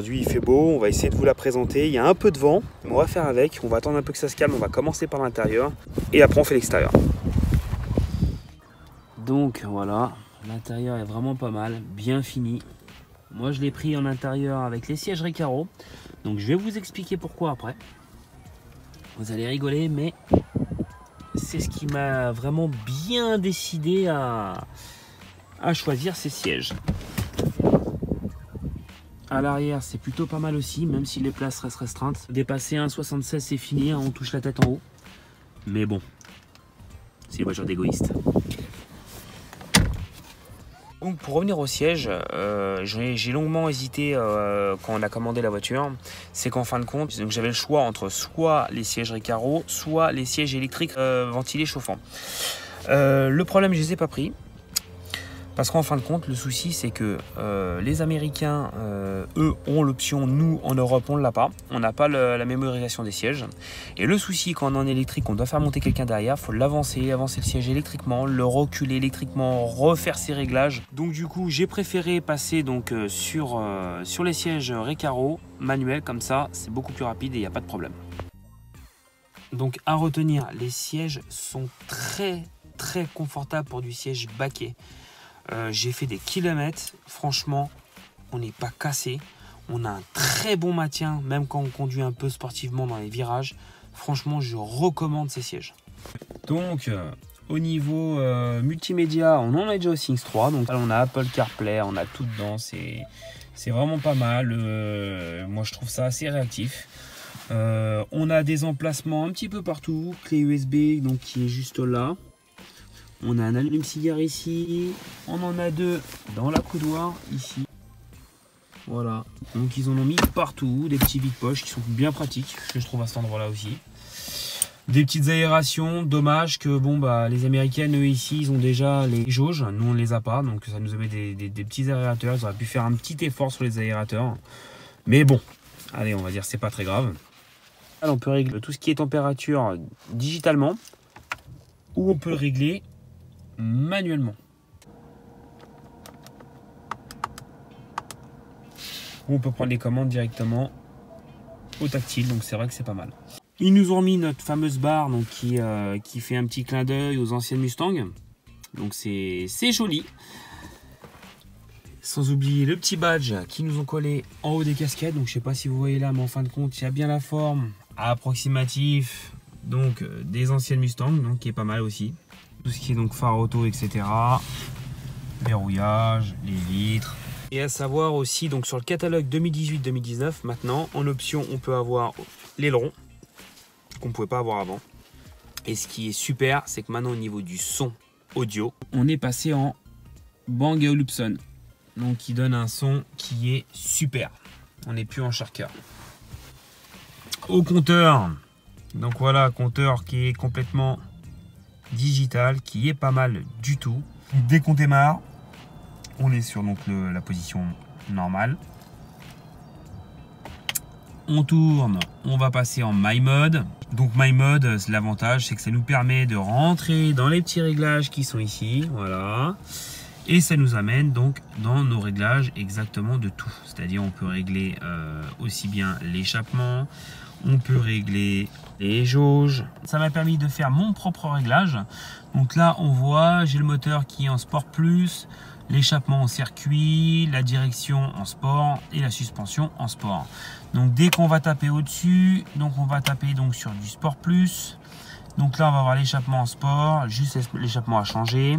aujourd'hui il fait beau, on va essayer de vous la présenter. Il y a un peu de vent, mais on va faire avec. On va attendre un peu que ça se calme, on va commencer par l'intérieur et après on fait l'extérieur. Donc voilà, l'intérieur est vraiment pas mal, bien fini. Moi je l'ai pris en intérieur avec les sièges Recaro. Donc je vais vous expliquer pourquoi après. Vous allez rigoler, mais c'est ce qui m'a vraiment bien décidé à choisir ces sièges. À l'arrière, c'est plutôt pas mal aussi, même si les places restent restreintes. Dépasser 1,76, c'est fini, hein, on touche la tête en haut. Mais bon, c'est une voiture d'égoïste. Donc pour revenir au siège, j'ai longuement hésité quand on a commandé la voiture. C'est qu'en fin de compte, j'avais le choix entre soit les sièges Recaro, soit les sièges électriques ventilés chauffants. Le problème, je les ai pas pris. Parce qu'en fin de compte, le souci, c'est que les Américains, eux, ont l'option. Nous, en Europe, on ne l'a pas. On n'a pas la mémorisation des sièges. Et le souci, quand on est en électrique, on doit faire monter quelqu'un derrière. Il faut avancer le siège électriquement, le reculer électriquement, refaire ses réglages. Donc du coup, j'ai préféré passer donc, sur les sièges Recaro manuels. Comme ça, c'est beaucoup plus rapide et il n'y a pas de problème. Donc à retenir, les sièges sont très confortables pour du siège baquet. J'ai fait des kilomètres, franchement, on n'est pas cassé. On a un très bon maintien, même quand on conduit un peu sportivement dans les virages. Franchement, je recommande ces sièges. Donc, au niveau multimédia, on en a déjà au Things 3. Donc, on a Apple CarPlay, on a tout dedans. C'est vraiment pas mal. Moi, je trouve ça assez réactif. On a des emplacements un petit peu partout. Clé USB, donc qui est juste là. On a un allume-cigare ici, on en a deux dans la coudoir ici. Voilà, donc ils en ont mis partout, des petits vides-poches qui sont bien pratiques, que je trouve à cet endroit-là aussi. Des petites aérations, dommage que bon bah les Américaines eux ici ils ont déjà les jauges, nous on les a pas, donc ça nous met des petits aérateurs, ils auraient pu faire un petit effort sur les aérateurs. Mais bon, allez on va dire c'est pas très grave. Alors, on peut régler tout ce qui est température digitalement, ou on peut le régler manuellement. Ou on peut prendre les commandes directement au tactile, donc c'est vrai que c'est pas mal. Ils nous ont mis notre fameuse barre donc, qui fait un petit clin d'œil aux anciennes Mustang. Donc c'est joli. Sans oublier le petit badge qui nous ont collé en haut des casquettes. Donc je sais pas si vous voyez là, mais en fin de compte, il y a bien la forme approximative donc des anciennes Mustang, donc qui est pas mal aussi. Tout ce qui est donc phare auto, etc. Verrouillage, les vitres. Et à savoir aussi, donc sur le catalogue 2018-2019, maintenant, en option, on peut avoir l'aileron, qu'on ne pouvait pas avoir avant. Et ce qui est super, c'est que maintenant, au niveau du son audio, on est passé en Bang & Olufsen. Donc, qui donne un son qui est super. On n'est plus en Sharker. Au compteur, donc voilà, compteur qui est complètement digital, qui est pas mal du tout. Dès qu'on démarre, on est sur donc la position normale. On tourne, on va passer en My Mode. Donc My Mode, l'avantage c'est que ça nous permet de rentrer dans les petits réglages qui sont ici, voilà. Et ça nous amène donc dans nos réglages exactement de tout. C'est-à-dire on peut régler aussi bien l'échappement, on peut régler les jauges. Ça m'a permis de faire mon propre réglage. Donc là on voit, j'ai le moteur qui est en Sport Plus, l'échappement en circuit, la direction en sport et la suspension en sport. Donc dès qu'on va taper au-dessus, donc on va taper donc sur du Sport Plus. Donc là on va avoir l'échappement en sport, juste l'échappement à changer.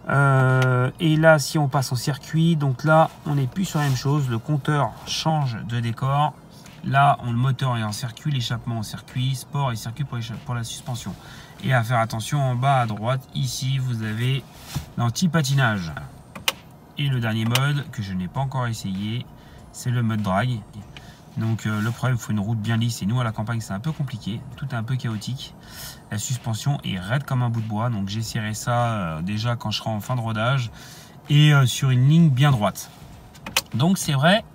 Et là si on passe en circuit, donc là on n'est plus sur la même chose, le compteur change de décor. Là le moteur est en circuit, l'échappement en circuit, sport et circuit pour la suspension. Et à faire attention, en bas à droite ici vous avez l'anti-patinage. Et le dernier mode que je n'ai pas encore essayé, c'est le mode drag. Donc le problème, il faut une route bien lisse et nous à la campagne c'est un peu compliqué, tout est un peu chaotique. La suspension est raide comme un bout de bois, donc j'essaierai ça déjà quand je serai en fin de rodage et sur une ligne bien droite. Donc c'est vrai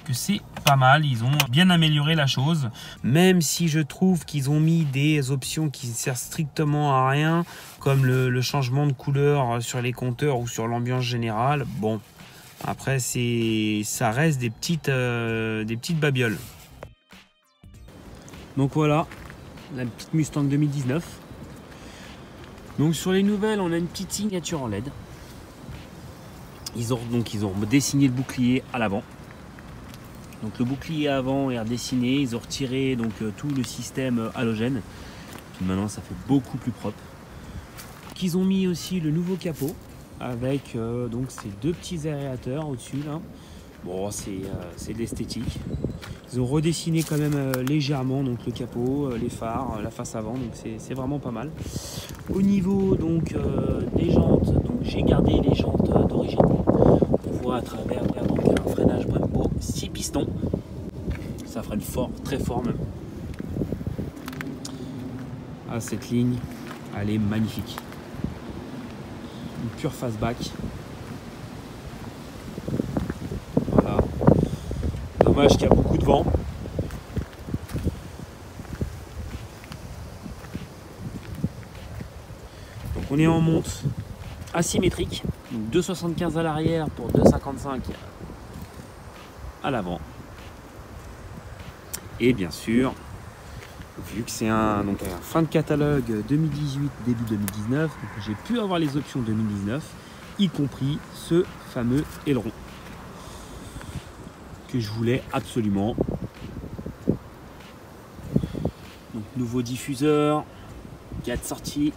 que c'est pas mal, ils ont bien amélioré la chose, même si je trouve qu'ils ont mis des options qui ne servent strictement à rien, comme le changement de couleur sur les compteurs ou sur l'ambiance générale. Bon, Après, ça reste des petites babioles. Donc voilà, la petite Mustang 2019. Donc sur les nouvelles, on a une petite signature en LED. Ils ont dessiné le bouclier à l'avant. Donc le bouclier avant est redessiné, ils ont retiré donc tout le système halogène. Puis maintenant ça fait beaucoup plus propre. Ils ont mis aussi le nouveau capot avec donc ces deux petits aérateurs au-dessus là. Bon, c'est de l'esthétique. Ils ont redessiné quand même légèrement donc le capot, les phares, la face avant, donc c'est vraiment pas mal. Au niveau donc des jantes, donc j'ai gardé les jantes d'origine. On voit à travers donc un freinage Brembo 6 pistons. Ça freine fort, très fort même. Ah, cette ligne, elle est magnifique. Une pure fastback. Voilà. Dommage qu'il y a beaucoup de vent. Donc on est en monte asymétrique. Donc 2,75 à l'arrière pour 2,55 à l'avant. Et bien sûr, vu que c'est un fin de catalogue 2018, début 2019, j'ai pu avoir les options 2019, y compris ce fameux aileron que je voulais absolument. Donc nouveau diffuseur, 4 sorties.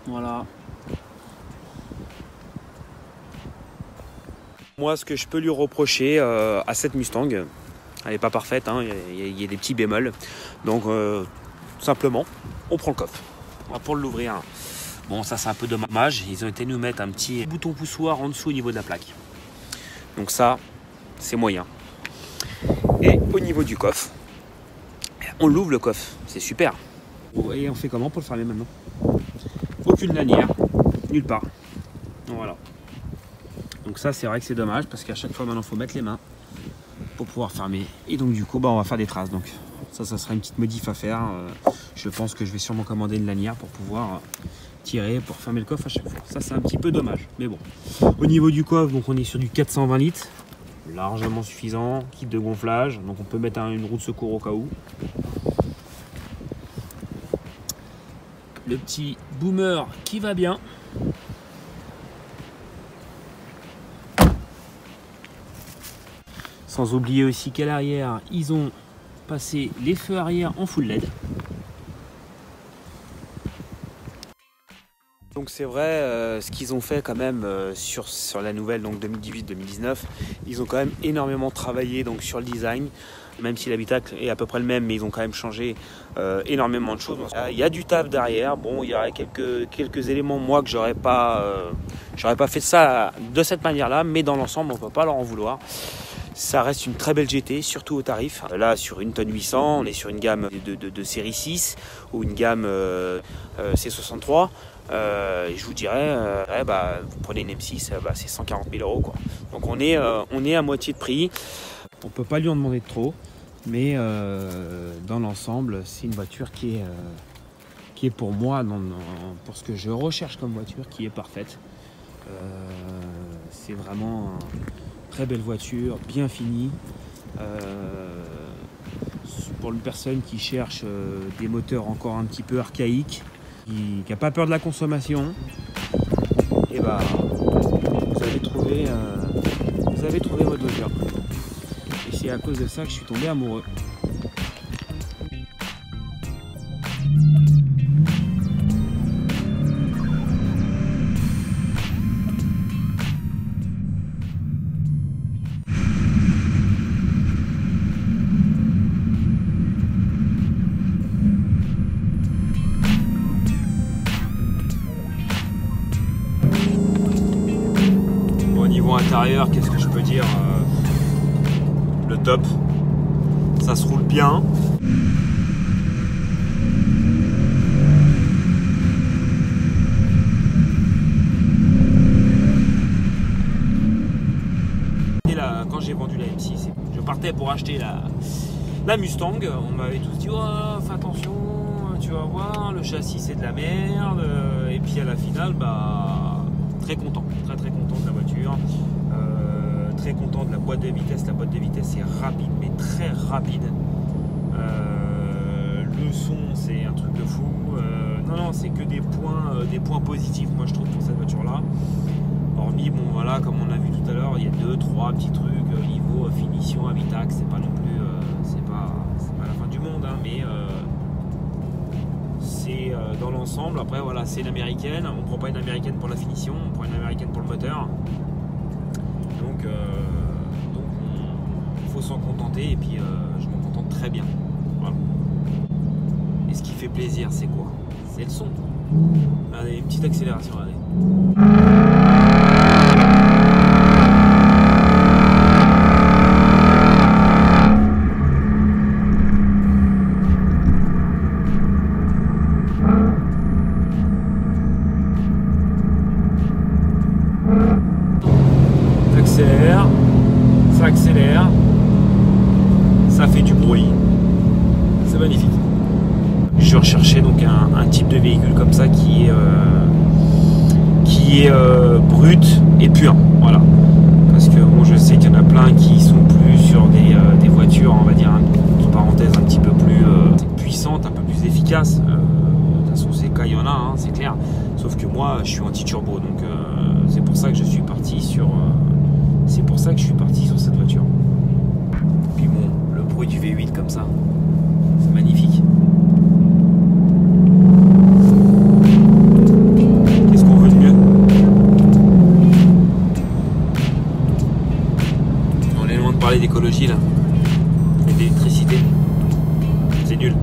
Voilà. Moi, ce que je peux lui reprocher à cette Mustang, elle n'est pas parfaite, hein, il y a des petits bémols. Donc, simplement, on prend le coffre. On va pour l'ouvrir. Bon, ça, c'est un peu dommage. Ils ont été nous mettre un petit bouton poussoir en dessous au niveau de la plaque. Donc ça, c'est moyen. Et au niveau du coffre, on l'ouvre le coffre. C'est super. Et on fait comment pour le fermer maintenant? Aucune lanière, nulle part. Voilà. Donc ça, c'est vrai que c'est dommage parce qu'à chaque fois maintenant, il faut mettre les mains pour pouvoir fermer. Et donc du coup, on va faire des traces. Donc ça sera une petite modif à faire. Je pense que je vais sûrement commander une lanière pour pouvoir tirer, pour fermer le coffre à chaque fois. Ça, c'est un petit peu dommage. Mais bon. Au niveau du coffre, donc on est sur du 420 litres. Largement suffisant. Kit de gonflage. Donc on peut mettre une roue de secours au cas où. Le petit boomer qui va bien. Sans oublier aussi qu'à l'arrière, ils ont passé les feux arrière en full LED. Donc c'est vrai, ce qu'ils ont fait quand même sur la nouvelle 2018-2019, ils ont quand même énormément travaillé donc, sur le design, même si l'habitacle est à peu près le même, mais ils ont quand même changé énormément de choses. Il y a du taf derrière, bon, il y aurait quelques éléments, moi, que j'aurais pas fait ça de cette manière-là, mais dans l'ensemble, on ne peut pas leur en vouloir. Ça reste une très belle GT, surtout au tarif. Là, sur une tonne 800, on est sur une gamme de série 6 ou une gamme C63. Je vous dirais, vous prenez une M6, c'est 140 000 €. Quoi. Donc on est à moitié de prix. On ne peut pas lui en demander de trop, mais dans l'ensemble, c'est une voiture qui est pour moi, pour ce que je recherche comme voiture, qui est parfaite. C'est vraiment... Très belle voiture, bien finie. Pour une personne qui cherche des moteurs encore un petit peu archaïques, qui n'a pas peur de la consommation, et vous avez trouvé votre voiture. Et c'est à cause de ça que je suis tombé amoureux. Intérieur, qu'est-ce que je peux dire, le top, ça se roule bien. Et là, quand j'ai vendu la M6, je partais pour acheter la Mustang, on m'avait tous dit oh, fais attention, tu vas voir, le châssis c'est de la merde, et puis à la finale, très content, très content de la voiture. voiture. Très content de la boîte de vitesse. La boîte de vitesse est rapide, mais très rapide. Le son, c'est un truc de fou. Non, c'est que des points positifs, moi je trouve, pour cette voiture-là. Hormis, bon voilà, comme on a vu tout à l'heure, il y a 2-3 petits trucs niveau finition, Habitax, c'est pas non plus, c'est pas la fin du monde, hein, mais c'est dans l'ensemble. Après voilà, c'est une américaine. On prend pas une américaine pour la finition, on prend une américaine pour le moteur. Donc il faut s'en contenter, et puis je m'en contente très bien. Voilà. Et ce qui fait plaisir, c'est quoi? C'est le son. Allez, une petite accélération, allez. Ça accélère, ça fait du bruit, c'est magnifique. Je recherchais donc un type de véhicule comme ça qui est brut et pur, voilà. Parce que bon, je sais qu'il y en a plein qui sont plus sur des voitures, on va dire, entre parenthèses, un petit peu plus puissantes, un peu plus efficaces. De toute façon, c'est cas, il y en a, hein, c'est clair. Sauf que moi, je suis anti-turbo, donc c'est pour ça que je suis parti sur. C'est pour ça que je suis parti sur cette voiture. Puis bon, le bruit du V8 comme ça, c'est magnifique. Qu'est-ce qu'on veut de mieux? On est loin de parler d'écologie là, et d'électricité. C'est nul.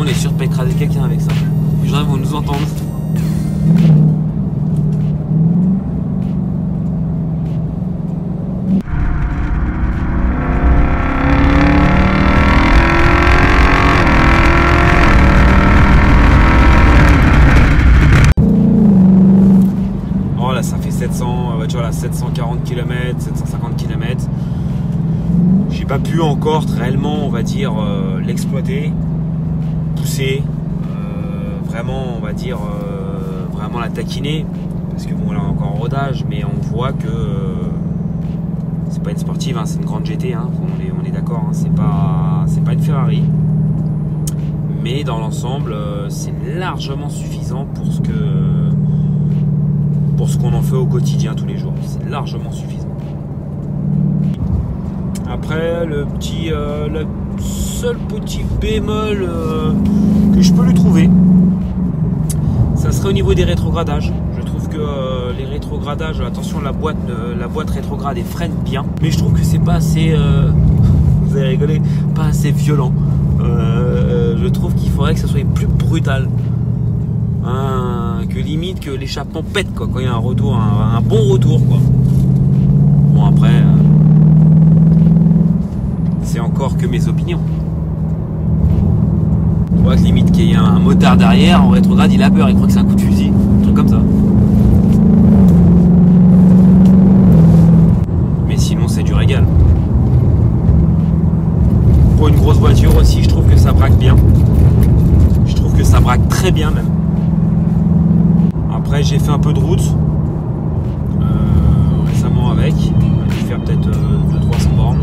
On est sûr de pas écraser quelqu'un avec ça. Les gens vont nous entendre. Oh là, ça fait 740 km, 750 km. J'ai pas pu encore réellement, on va dire, l'exploiter. Pousser, vraiment, on va dire, vraiment la taquiner, parce que bon, là encore en rodage, mais on voit que c'est pas une sportive, hein, c'est une grande GT, hein, on est d'accord, hein, c'est pas une Ferrari, mais dans l'ensemble, c'est largement suffisant pour ce qu'on en fait au quotidien tous les jours, c'est largement suffisant. Après, le seul petit bémol que je peux lui trouver, ça serait au niveau des rétrogradages. Je trouve que les rétrogradages, attention, la boîte rétrograde et freine bien, mais je trouve que c'est pas assez, vous allez rigoler, pas assez violent. Je trouve qu'il faudrait que ça soit plus brutal, hein, que limite que l'échappement pète, quoi, quand il y a un retour, un bon retour, quoi. Bon, après, c'est encore que mes opinions. On voit que limite qu'il y a un motard derrière, en rétrograde, il a peur, il croit que c'est un coup de fusil, un truc comme ça. Mais sinon, c'est du régal. Pour une grosse voiture aussi, je trouve que ça braque bien. Je trouve que ça braque très bien même. Après, j'ai fait un peu de route récemment avec. J'ai fait peut-être 200-300 bornes.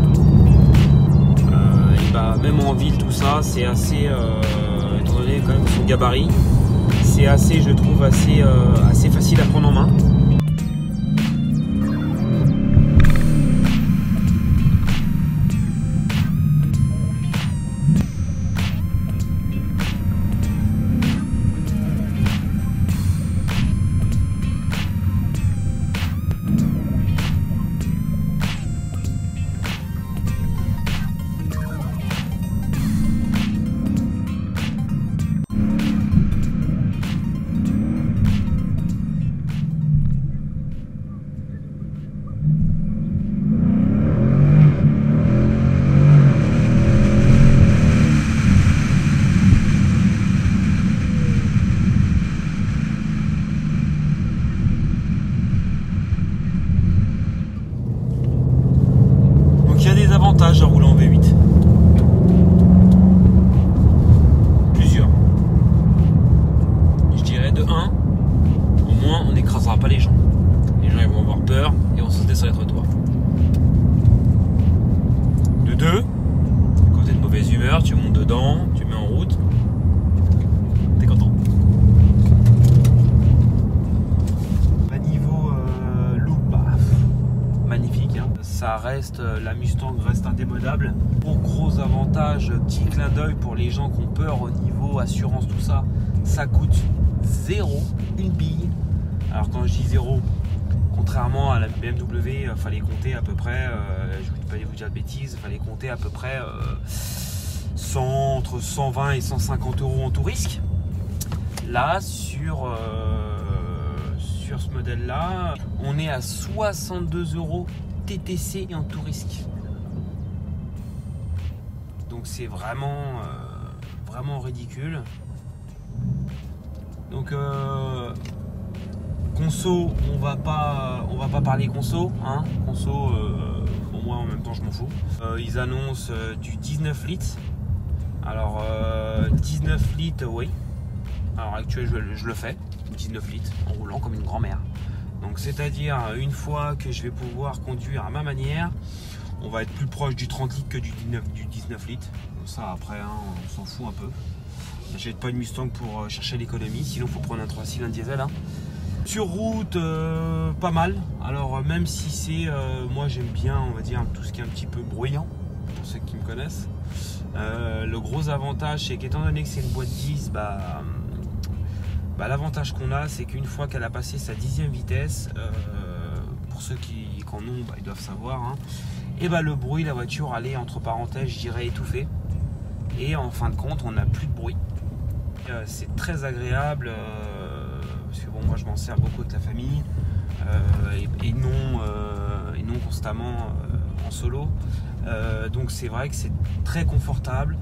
Même en ville, tout ça, c'est assez, étant donné quand même son gabarit, c'est assez, je trouve, assez facile à prendre en main. dedans, tu mets en route, t'es content. Niveau look, magnifique, hein. Ça reste, la Mustang reste indémodable. Gros avantage, petit clin d'œil pour les gens qui ont peur au niveau assurance, tout ça, ça coûte 0, une bille. Alors quand je dis 0, contrairement à la BMW, fallait compter à peu près, je ne vais pas vous dire de bêtises, fallait compter à peu près entre 120 et 150 euros en tout risque. Là, sur ce modèle-là, on est à 62 euros TTC en tout risque. Donc c'est vraiment ridicule. Donc conso, on va pas parler conso, hein. Conso, pour moi en même temps je m'en fous. Ils annoncent du 19 litres. Alors 19 litres, oui. Alors actuel je le fais, 19 litres en roulant comme une grand-mère. Donc c'est-à-dire une fois que je vais pouvoir conduire à ma manière, on va être plus proche du 30 litres que du 19 litres. Donc ça après, hein, on s'en fout un peu. J'achète pas une Mustang pour chercher l'économie, sinon il faut prendre un 3 cylindres diesel. Hein. Sur route, pas mal. Alors même si c'est, moi j'aime bien, on va dire, tout ce qui est un petit peu bruyant, pour ceux qui me connaissent. Le gros avantage, c'est qu'étant donné que c'est une boîte 10, l'avantage qu'on a, c'est qu'une fois qu'elle a passé sa 10e vitesse, pour ceux qui en ont, ils doivent savoir, hein, et le bruit, la voiture, elle est entre parenthèses, je dirais, étouffée. Et en fin de compte, on n'a plus de bruit. C'est très agréable, parce que bon, moi je m'en sers beaucoup avec la famille, et non constamment en solo. Donc c'est vrai que c'est très confortable.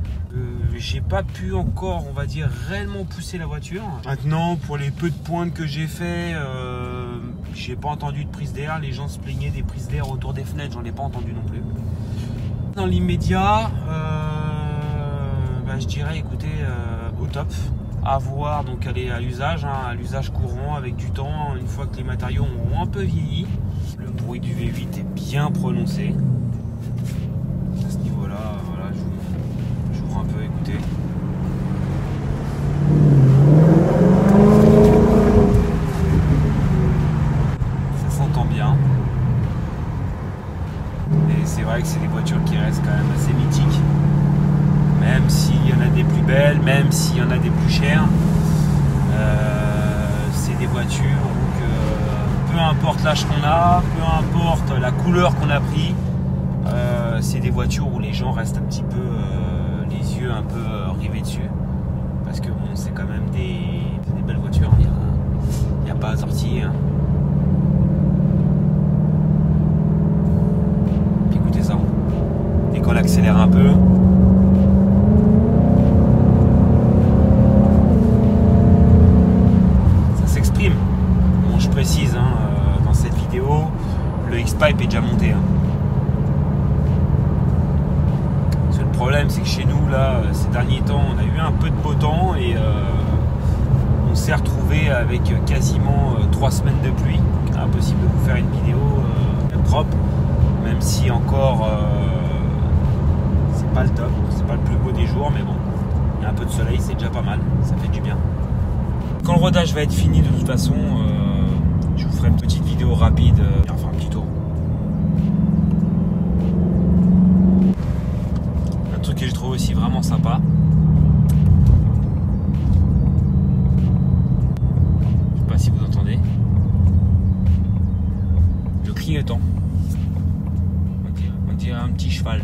J'ai pas pu encore, on va dire, réellement pousser la voiture. Maintenant, pour les peu de pointes que j'ai fait, j'ai pas entendu de prise d'air. Les gens se plaignaient des prises d'air autour des fenêtres, j'en ai pas entendu non plus. Dans l'immédiat, je dirais, écoutez, au top. À voir, donc elle est à l'usage, hein, à l'usage courant avec du temps, une fois que les matériaux ont un peu vieilli. Le bruit du V8 est bien prononcé. À ce niveau-là, voilà, je vous un peu, écoutez. Ça s'entend bien. Et c'est vrai que c'est des voitures qui restent quand même assez mythiques. Même s'il y en a des plus belles, même s'il y en a des plus chères, c'est des voitures où peu importe l'âge qu'on a, peu importe la couleur qu'on a pris, c'est des voitures où les gens restent un petit peu les yeux un peu rivés dessus. Parce que bon, c'est quand même des belles voitures, il n'y a pas à sortir. Puis écoutez ça, dès qu'on accélère un peu, bon, je précise, hein, dans cette vidéo, le X-Pipe est déjà monté. Hein. Parce que le problème, c'est que chez nous, là, ces derniers temps, on a eu un peu de beau temps et on s'est retrouvé avec quasiment 3 semaines de pluie. Impossible de vous faire une vidéo propre, même si encore c'est pas le top, c'est pas le plus beau des jours, mais bon, il y a un peu de soleil, c'est déjà pas mal, ça fait du bien. Quand le rodage va être fini, de toute façon, je vous ferai une petite vidéo rapide, enfin un petit tour. Un truc que je trouve aussi vraiment sympa, je sais pas si vous entendez, le clignotant. On dirait un petit cheval.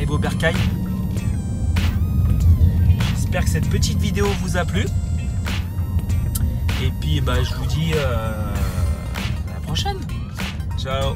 Au bercail. J'espère que cette petite vidéo vous a plu. Et puis je vous dis à la prochaine. Ciao.